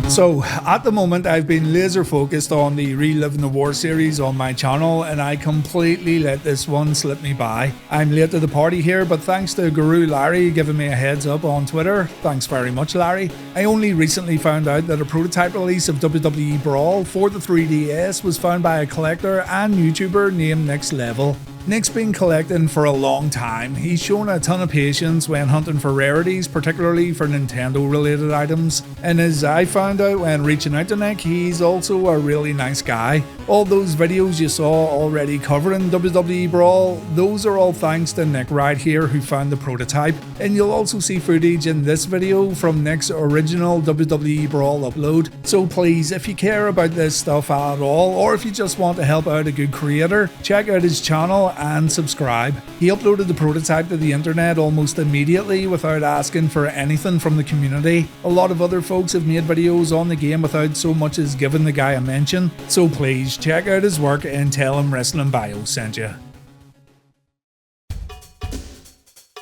So, at the moment, I've been laser focused on the Reliving the War series on my channel, and I completely let this one slip me by. I'm late to the party here, but thanks to Guru Larry giving me a heads up on Twitter, thanks very much Larry, I only recently found out that a prototype release of WWE Brawl for the 3DS was found by a collector and YouTuber named Next Level. Nick's been collecting for a long time. He's shown a ton of patience when hunting for rarities, particularly for Nintendo related items. And as I found out when reaching out to Nick, he's also a really nice guy. All those videos you saw already covering WWE Brawl, those are all thanks to Nick right here who found the prototype. And you'll also see footage in this video from Nick's original WWE Brawl upload. So please, if you care about this stuff at all, or if you just want to help out a good creator, check out his channel and subscribe. He uploaded the prototype to the internet almost immediately without asking for anything from the community. A lot of other folks have made videos on the game without so much as giving the guy a mention, so please check out his work and tell him Wrestling Bio sent you.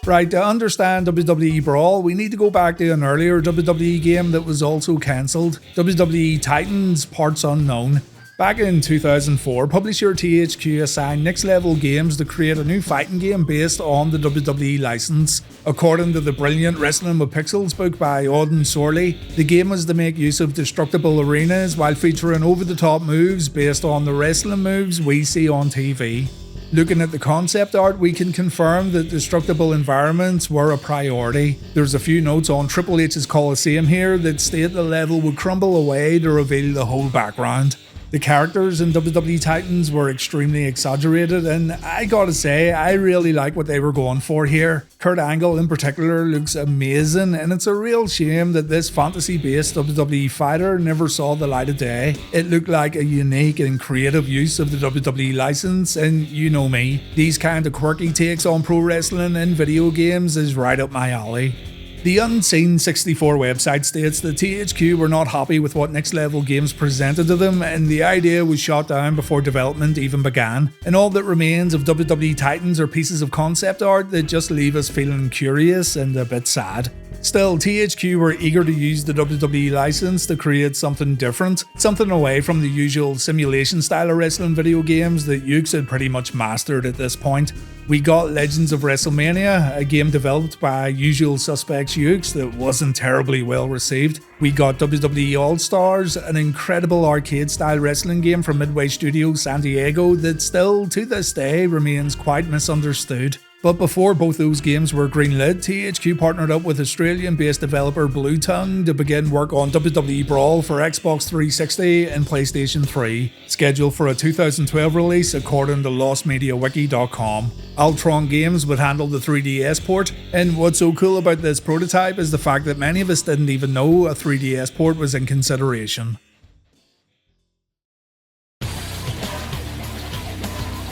Right, to understand WWE Brawl, we need to go back to an earlier WWE game that was also cancelled, WWE Titans Parts Unknown. Back in 2004, publisher THQ assigned Next Level Games to create a new fighting game based on the WWE license. According to the brilliant Wrestling with Pixels book by Auden Sorley, the game was to make use of destructible arenas while featuring over-the-top moves based on the wrestling moves we see on TV. Looking at the concept art, we can confirm that destructible environments were a priority. There's a few notes on Triple H's Coliseum here that state the level would crumble away to reveal the whole background. The characters in WWE Titans were extremely exaggerated, and I gotta say, I really like what they were going for here. Kurt Angle in particular looks amazing, and it's a real shame that this fantasy-based WWE fighter never saw the light of day. It looked like a unique and creative use of the WWE license, and you know me, these kind of quirky takes on pro wrestling in video games is right up my alley. The Unseen64 website states that THQ were not happy with what Next Level Games presented to them, and the idea was shot down before development even began, and all that remains of WWE Titans are pieces of concept art that just leave us feeling curious and a bit sad. Still, THQ were eager to use the WWE license to create something different, something away from the usual simulation style of wrestling video games that Yuke's had pretty much mastered at this point. We got Legends of WrestleMania, a game developed by Usual Suspects Yuke's that wasn't terribly well received. We got WWE All-Stars, an incredible arcade-style wrestling game from Midway Studios San Diego that still, to this day, remains quite misunderstood. But before both those games were greenlit, THQ partnered up with Australian-based developer Blue Tongue to begin work on WWE Brawl for Xbox 360 and PlayStation 3, scheduled for a 2012 release according to LostMediaWiki.com. Altron Games would handle the 3DS port, and what's so cool about this prototype is the fact that many of us didn't even know a 3DS port was in consideration.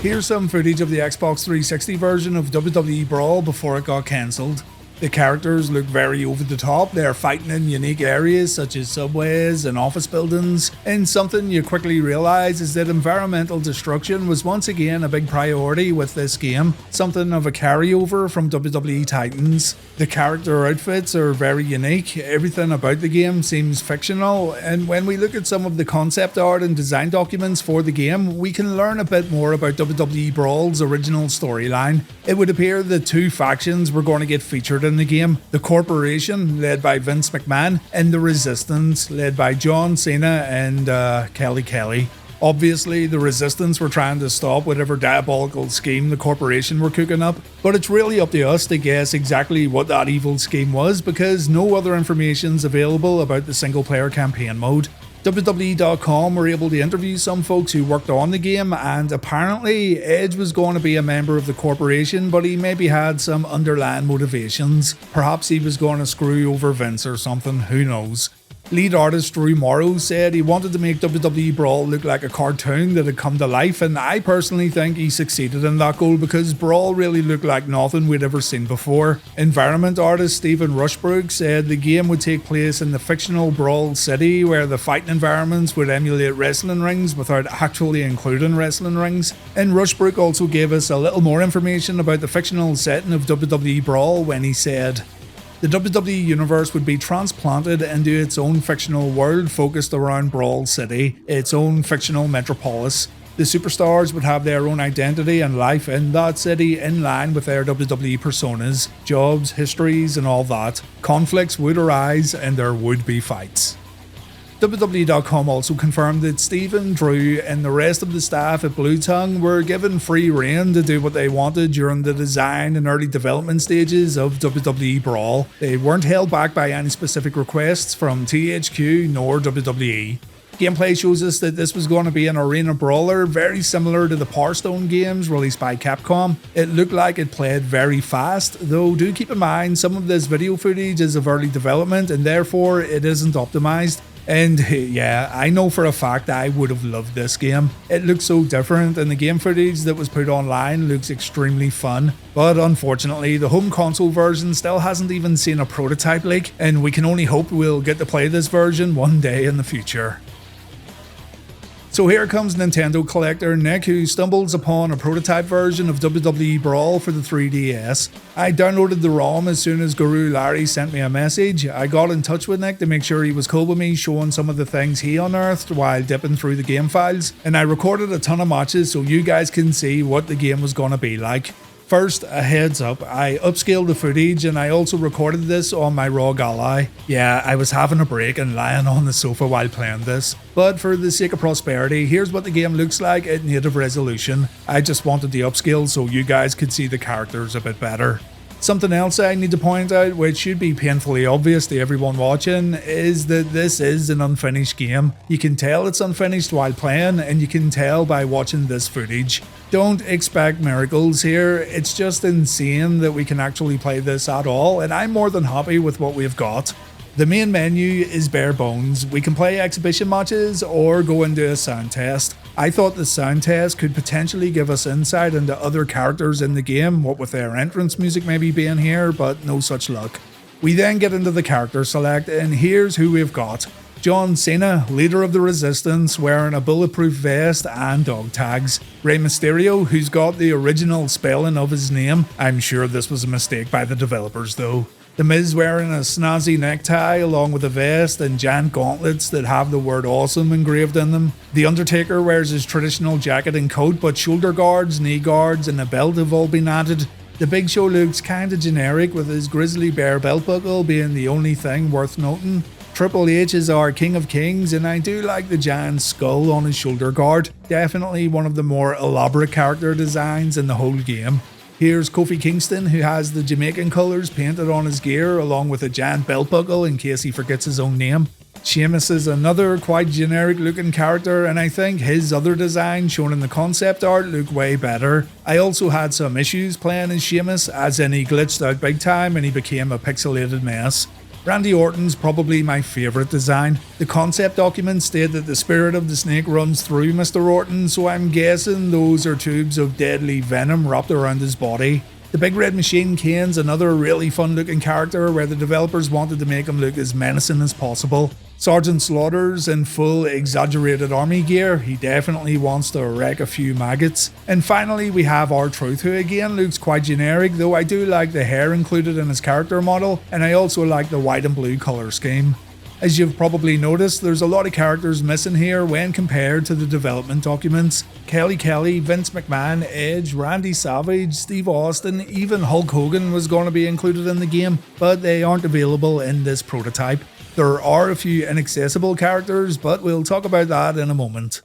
Here's some footage of the Xbox 360 version of WWE Brawl before it got cancelled. The characters look very over the top, they're fighting in unique areas such as subways and office buildings, and something you quickly realise is that environmental destruction was once again a big priority with this game, something of a carryover from WWE Titans. The character outfits are very unique, everything about the game seems fictional, and when we look at some of the concept art and design documents for the game, we can learn a bit more about WWE Brawl's original storyline. It would appear that two factions were going to get featured in the game, the Corporation, led by Vince McMahon, and the Resistance, led by John Cena and Kelly. Obviously, the Resistance were trying to stop whatever diabolical scheme the Corporation were cooking up, but it's really up to us to guess exactly what that evil scheme was because no other information is available about the single-player campaign mode. WWE.com were able to interview some folks who worked on the game, and apparently Edge was going to be a member of the Corporation, but he maybe had some underlying motivations. Perhaps he was going to screw over Vince or something, who knows. Lead artist Drew Morrow said he wanted to make WWE Brawl look like a cartoon that had come to life, and I personally think he succeeded in that goal because Brawl really looked like nothing we'd ever seen before. Environment artist Stephen Rushbrook said the game would take place in the fictional Brawl City where the fighting environments would emulate wrestling rings without actually including wrestling rings. And Rushbrook also gave us a little more information about the fictional setting of WWE Brawl when he said, The WWE Universe would be transplanted into its own fictional world focused around Brawl City, its own fictional metropolis. The superstars would have their own identity and life in that city in line with their WWE personas, jobs, histories, and all that. Conflicts would arise and there would be fights. WWE.com also confirmed that Stephen, Drew, and the rest of the staff at Blue Tongue were given free rein to do what they wanted during the design and early development stages of WWE Brawl. They weren't held back by any specific requests from THQ nor WWE. Gameplay shows us that this was going to be an arena brawler very similar to the Power Stone games released by Capcom. It looked like it played very fast, though do keep in mind some of this video footage is of early development and therefore it isn't optimized. And yeah, I know for a fact I would have loved this game. It looks so different and the game footage that was put online looks extremely fun. But unfortunately, the home console version still hasn't even seen a prototype leak, and we can only hope we'll get to play this version one day in the future. So here comes Nintendo collector Nick, who stumbles upon a prototype version of WWE Brawl for the 3DS. I downloaded the ROM as soon as Guru Larry sent me a message. I got in touch with Nick to make sure he was cool with me showing some of the things he unearthed while dipping through the game files, and I recorded a ton of matches so you guys can see what the game was gonna be like. First, a heads up, I upscaled the footage and I also recorded this on my ROG Ally. Yeah, I was having a break and lying on the sofa while playing this. But for the sake of prosperity, here's what the game looks like at native resolution. I just wanted the upscale so you guys could see the characters a bit better. Something else I need to point out, which should be painfully obvious to everyone watching, is that this is an unfinished game. You can tell it's unfinished while playing, and you can tell by watching this footage. Don't expect miracles here, it's just insane that we can actually play this at all, and I'm more than happy with what we've got. The main menu is bare bones. We can play exhibition matches or go into a sound test. I thought the sound test could potentially give us insight into other characters in the game, what with their entrance music maybe being here, but no such luck. We then get into the character select, and here's who we've got. John Cena, leader of the Resistance, wearing a bulletproof vest and dog tags. Rey Mysterio, who's got the original spelling of his name. I'm sure this was a mistake by the developers though. The Miz wearing a snazzy necktie along with a vest and giant gauntlets that have the word awesome engraved in them. The Undertaker wears his traditional jacket and coat, but shoulder guards, knee guards and a belt have all been added. The Big Show looks kinda generic, with his grizzly bear belt buckle being the only thing worth noting. Triple H is our King of Kings, and I do like the giant skull on his shoulder guard. Definitely one of the more elaborate character designs in the whole game. Here's Kofi Kingston, who has the Jamaican colours painted on his gear along with a giant belt buckle in case he forgets his own name. Sheamus is another quite generic looking character, and I think his other designs shown in the concept art look way better. I also had some issues playing as Sheamus, as in he glitched out big time and he became a pixelated mess. Randy Orton's probably my favourite design. The concept documents state that the spirit of the snake runs through Mr. Orton, so I'm guessing those are tubes of deadly venom wrapped around his body. The Big Red Machine Kane's another really fun looking character where the developers wanted to make him look as menacing as possible. Sergeant Slaughter's in full exaggerated army gear, he definitely wants to wreck a few maggots. And finally we have R-Truth, who again looks quite generic, though I do like the hair included in his character model, and I also like the white and blue colour scheme. As you've probably noticed, there's a lot of characters missing here when compared to the development documents. Kelly, Vince McMahon, Edge, Randy Savage, Steve Austin, even Hulk Hogan was going to be included in the game, but they aren't available in this prototype. There are a few inaccessible characters, but we'll talk about that in a moment.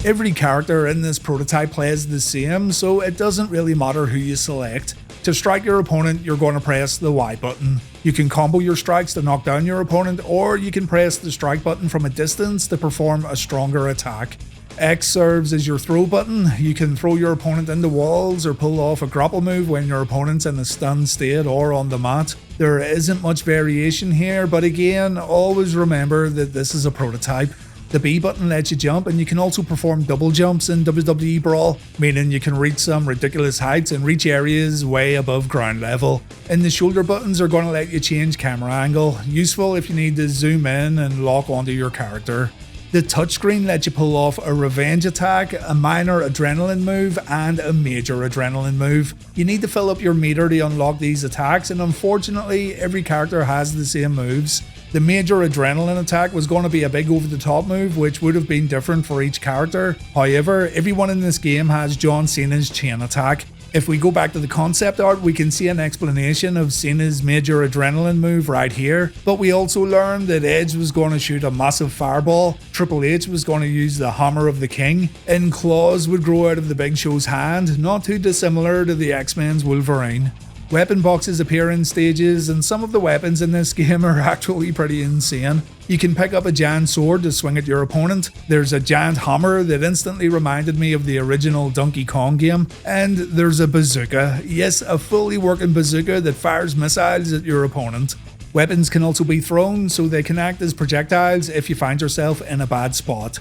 Every character in this prototype plays the same, so it doesn't really matter who you select. To strike your opponent, you're going to press the Y button. You can combo your strikes to knock down your opponent, or you can press the strike button from a distance to perform a stronger attack. X serves as your throw button. You can throw your opponent into walls or pull off a grapple move when your opponent's in a stunned state or on the mat. There isn't much variation here, but again, always remember that this is a prototype. The B button lets you jump, and you can also perform double jumps in WWE Brawl, meaning you can reach some ridiculous heights and reach areas way above ground level. And the shoulder buttons are going to let you change camera angle, useful if you need to zoom in and lock onto your character. The touchscreen lets you pull off a revenge attack, a minor adrenaline move, and a major adrenaline move. You need to fill up your meter to unlock these attacks, and unfortunately, every character has the same moves. The major adrenaline attack was going to be a big over-the-top move, which would have been different for each character. However, everyone in this game has John Cena's chain attack. If we go back to the concept art, we can see an explanation of Cena's major adrenaline move right here, but we also learned that Edge was going to shoot a massive fireball, Triple H was going to use the Hammer of the King, and claws would grow out of the Big Show's hand, not too dissimilar to the X-Men's Wolverine. Weapon boxes appear in stages, and some of the weapons in this game are actually pretty insane. You can pick up a giant sword to swing at your opponent, there's a giant hammer that instantly reminded me of the original Donkey Kong game, and there's a bazooka, yes, a fully working bazooka that fires missiles at your opponent. Weapons can also be thrown, so they can act as projectiles if you find yourself in a bad spot.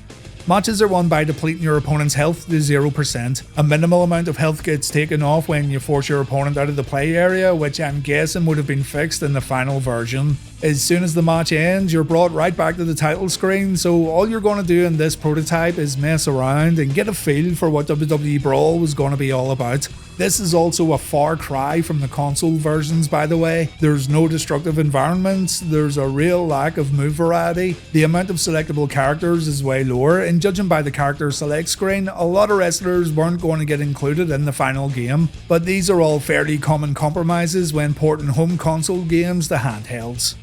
Matches are won by depleting your opponent's health to 0%. A minimal amount of health gets taken off when you force your opponent out of the play area, which I'm guessing would have been fixed in the final version. As soon as the match ends, you're brought right back to the title screen, so all you're going to do in this prototype is mess around and get a feel for what WWE Brawl was going to be all about. This is also a far cry from the console versions, by the way. There's no destructive environments, there's a real lack of move variety, the amount of selectable characters is way lower, and judging by the character select screen, a lot of wrestlers weren't going to get included in the final game, but these are all fairly common compromises when porting home console games to handhelds.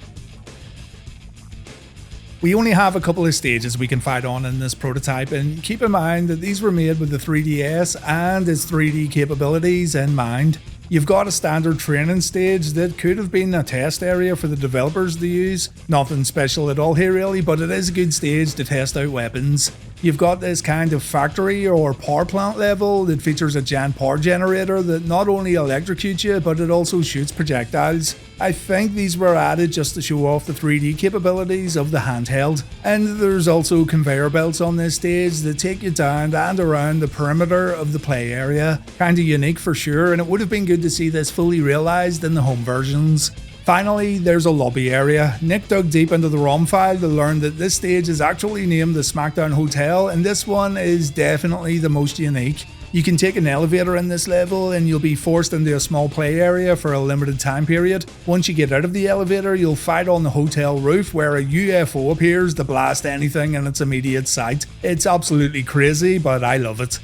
We only have a couple of stages we can fight on in this prototype, and keep in mind that these were made with the 3DS and its 3D capabilities in mind. You've got a standard training stage that could have been a test area for the developers to use. Nothing special at all here really, but it is a good stage to test out weapons. You've got this kind of factory or power plant level that features a giant power generator that not only electrocutes you, but it also shoots projectiles. I think these were added just to show off the 3D capabilities of the handheld. And there's also conveyor belts on this stage that take you down and around the perimeter of the play area. Kinda unique for sure, and it would have been good to see this fully realised in the home versions. Finally, there's a lobby area. Nick dug deep into the ROM file to learn that this stage is actually named the SmackDown Hotel, and this one is definitely the most unique. You can take an elevator in this level and you'll be forced into a small play area for a limited time period. Once you get out of the elevator, you'll fight on the hotel roof where a UFO appears to blast anything in its immediate sight. It's absolutely crazy, but I love it.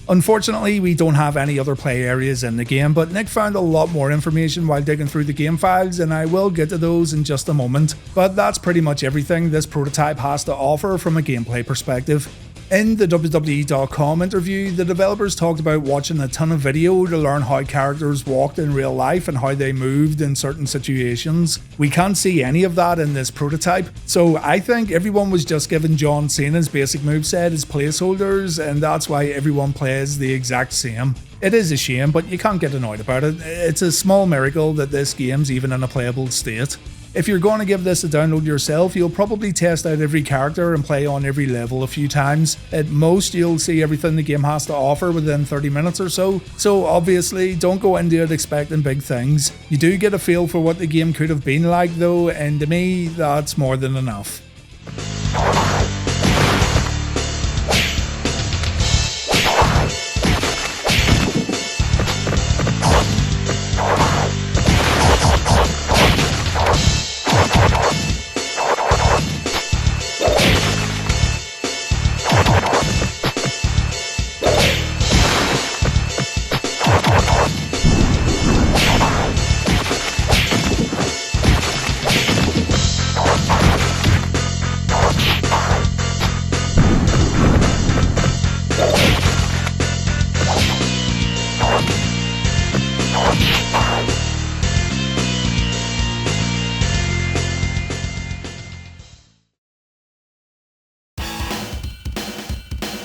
Unfortunately, we don't have any other play areas in the game, but Nick found a lot more information while digging through the game files, and I will get to those in just a moment. But that's pretty much everything this prototype has to offer from a gameplay perspective. In the WWE.com interview, the developers talked about watching a ton of video to learn how characters walked in real life and how they moved in certain situations. We can't see any of that in this prototype, so I think everyone was just given John Cena's basic moveset as placeholders, and that's why everyone plays the exact same. It is a shame, but you can't get annoyed about it. It's a small miracle that this game's even in a playable state. If you're going to give this a download yourself, you'll probably test out every character and play on every level a few times. At most, you'll see everything the game has to offer within 30 minutes or so. So obviously, don't go into it expecting big things. You do get a feel for what the game could have been like though, and to me, that's more than enough.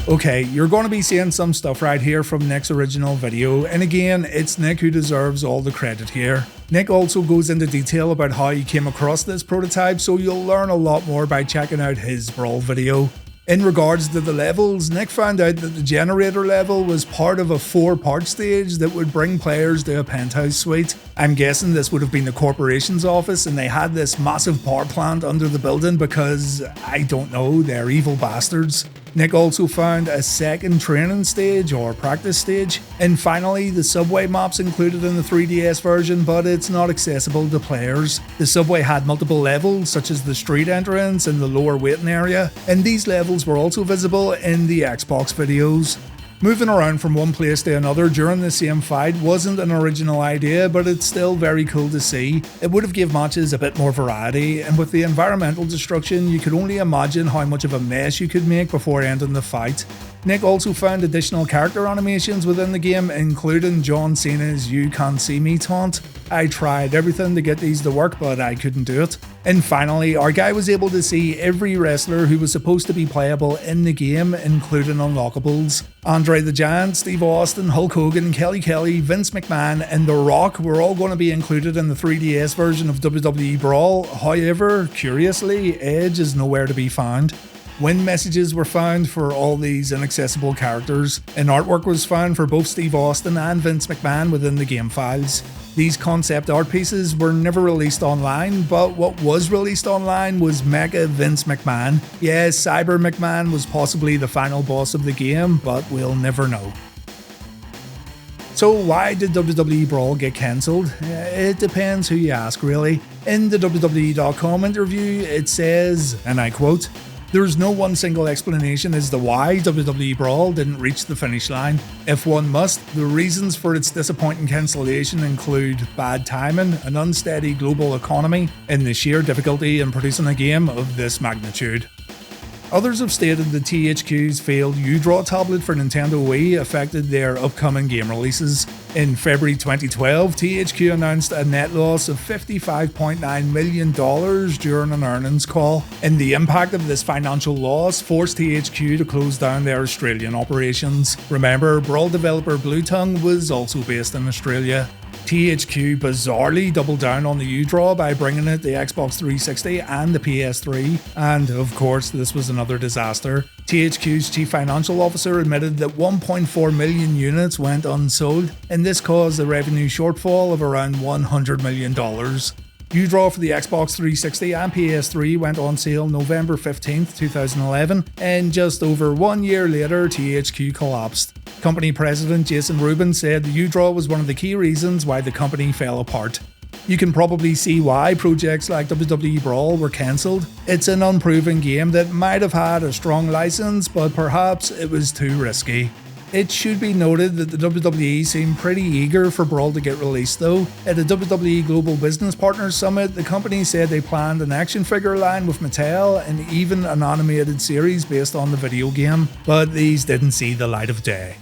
Okay, you're going to be seeing some stuff right here from Nick's original video, and again, it's Nick who deserves all the credit here. Nick also goes into detail about how he came across this prototype, so you'll learn a lot more by checking out his Brawl video. In regards to the levels, Nick found out that the generator level was part of a 4-part stage that would bring players to a penthouse suite. I'm guessing this would have been the corporation's office and they had this massive power plant under the building because, I don't know, they're evil bastards. Nick also found a second training stage or practice stage. And finally, the subway map's included in the 3DS version, but it's not accessible to players. The subway had multiple levels, such as the street entrance and the lower waiting area, and these levels were also visible in the Xbox videos. Moving around from one place to another during the same fight wasn't an original idea, but it's still very cool to see. It would have given matches a bit more variety, and with the environmental destruction, you could only imagine how much of a mess you could make before ending the fight. Nick also found additional character animations within the game, including John Cena's "You Can't See Me" taunt. I tried everything to get these to work, but I couldn't do it. And finally, our guy was able to see every wrestler who was supposed to be playable in the game, including unlockables. Andre the Giant, Steve Austin, Hulk Hogan, Kelly, Vince McMahon, and The Rock were all going to be included in the 3DS version of WWE Brawl. However, curiously, Edge is nowhere to be found. Win messages were found for all these inaccessible characters, and artwork was found for both Steve Austin and Vince McMahon within the game files. These concept art pieces were never released online, but what was released online was Mecha Vince McMahon. Yes, Cyber McMahon was possibly the final boss of the game, but we'll never know. So why did WWE Brawl get cancelled? It depends who you ask, really. In the WWE.com interview, it says, and I quote, "There's no one single explanation as to why WWE Brawl didn't reach the finish line. If one must, the reasons for its disappointing cancellation include bad timing, an unsteady global economy, and the sheer difficulty in producing a game of this magnitude." Others have stated that THQ's failed U-Draw tablet for Nintendo Wii affected their upcoming game releases. In February 2012, THQ announced a net loss of $55.9 million during an earnings call, and the impact of this financial loss forced THQ to close down their Australian operations. Remember, Brawl developer Bluetongue was also based in Australia. THQ bizarrely doubled down on the U-Draw by bringing it the Xbox 360 and the PS3, and of course this was another disaster. THQ's chief financial officer admitted that 1.4 million units went unsold, and this caused a revenue shortfall of around $100 million. U-Draw for the Xbox 360 and PS3 went on sale November 15th, 2011, and just over 1 year later THQ collapsed. Company president Jason Rubin said the U-Draw was one of the key reasons why the company fell apart. You can probably see why projects like WWE Brawl were cancelled. It's an unproven game that might have had a strong license, but perhaps it was too risky. It should be noted that the WWE seemed pretty eager for Brawl to get released though. At the WWE Global Business Partners Summit, the company said they planned an action figure line with Mattel and even an animated series based on the video game, but these didn't see the light of day.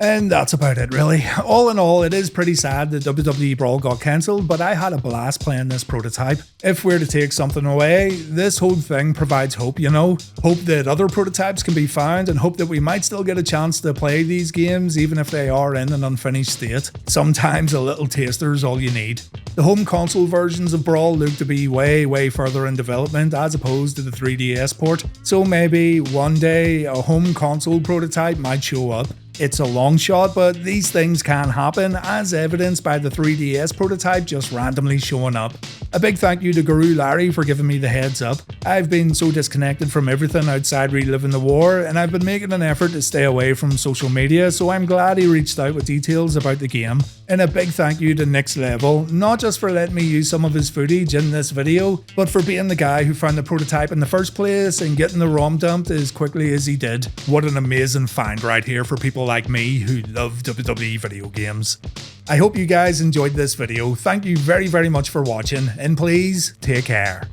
And that's about it really. All in all, it is pretty sad that WWE Brawl got cancelled, but I had a blast playing this prototype. If we're to take something away, this whole thing provides hope, you know? Hope that other prototypes can be found, and hope that we might still get a chance to play these games even if they are in an unfinished state. Sometimes a little taster is all you need. The home console versions of Brawl look to be way further in development as opposed to the 3DS port, so maybe one day a home console prototype might show up. It's a long shot, but these things can happen, as evidenced by the 3DS prototype just randomly showing up. A big thank you to Guru Larry for giving me the heads up. I've been so disconnected from everything outside reliving the war, and I've been making an effort to stay away from social media, so I'm glad he reached out with details about the game. And a big thank you to Next Level, not just for letting me use some of his footage in this video, but for being the guy who found the prototype in the first place and getting the ROM dumped as quickly as he did. What an amazing find right here for people like me who love WWE video games. I hope you guys enjoyed this video. Thank you very much for watching, and please take care.